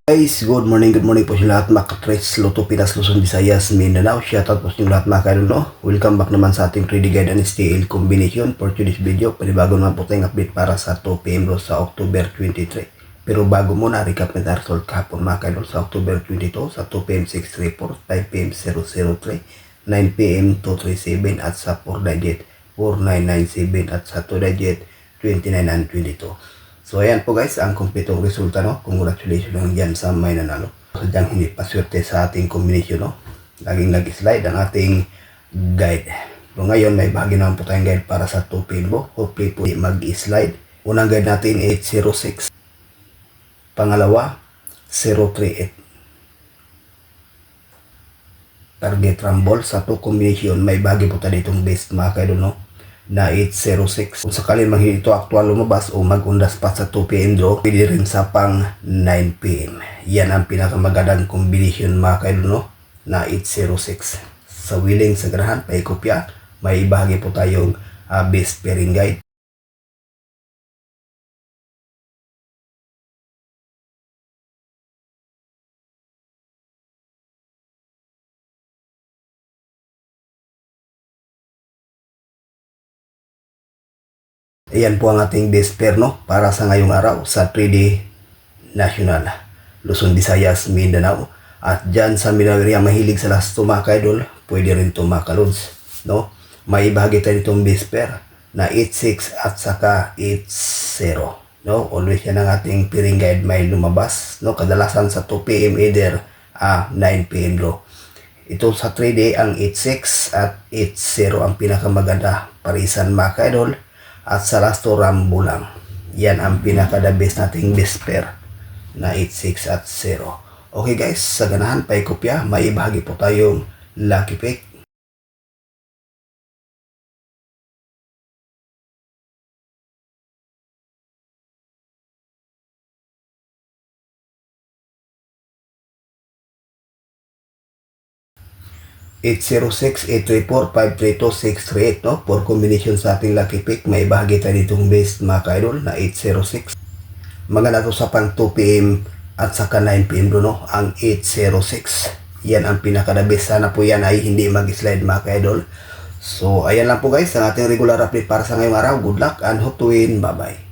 Guys, good morning po sa lahat mga ka-trades, Lotto Pinas, Luzon, Visayas, Mindanao. Shoutout po sa lahat mga ka-idol, no? Welcome back naman sa ating 3D Guide and STL combination for today's video. Panibago naman po tayong update para sa 2 PM sa October 23. Pero bago muna, recap na result kahapon mga ka-idol sa October 22 sa 2 PM 634, 5 PM 003, 9 PM 237 at sa 4 digit 4997 at sa 2 digit 29 and 22. So ayan po guys, ang kumpletong resulta, no? Congratulations lang dyan sa may nanalo. Sadyang hindi pa swerte sa ating combination, no? Laging nag-slide ang ating guide. So ngayon may bahagi naman po tayong guide para sa 2 PM. Hopefully po mag-slide. Unang guide natin 806. Pangalawa 038. Target rumble sa 2 combination. May bahagi po tayo ditong base mga kaidol, no? Na 806. Kung sakali ito actual lumabas o mag-undas pa sa 2 PM draw, pwede rin sa pang 9 PM. Yan ang pinakamagandang combination mga kaidol, no? Na 806. Sa willing sa ganahan, paikopya, may bahagi po tayong base pairing guide. Ayan po ang ating base pair, no? Para sa ngayong araw sa 3D National, Luzon, Visayas, Mindanao. At dyan sa Mindanao area mahilig sa last mga ka-idol, pwede rin ito makalods, no? May bahagi tayo itong base pair na 86 at saka 80, no? Always yan ang ating pairing guide may lumabas, no? Kadalasan sa 2 PM either 9 PM draw. Ito sa 3D ang 86 at 80 ang pinakamaganda parisan mga ka-idol. At sa last rambo lang. Yan ang pinaka-the best nating best pair na 86 at 0. Okay guys, sa ganahan paikopya, may ibahagi po tayong lucky pick. Eight 806, 834, 532, 638, no? For combination sa ating lucky pick, may bahagi tayo ditong base mga ka-idol na 806. Maganda to sa pang 2 PM at saka 9 PM do, no? Ang 806. Yan ang pinaka-the best. Sana po yan ay hindi mag-slide mga ka-idol. So, ayan lang po guys ang ating regular update para sa ngayong araw. Good luck and hope to win. Bye-bye.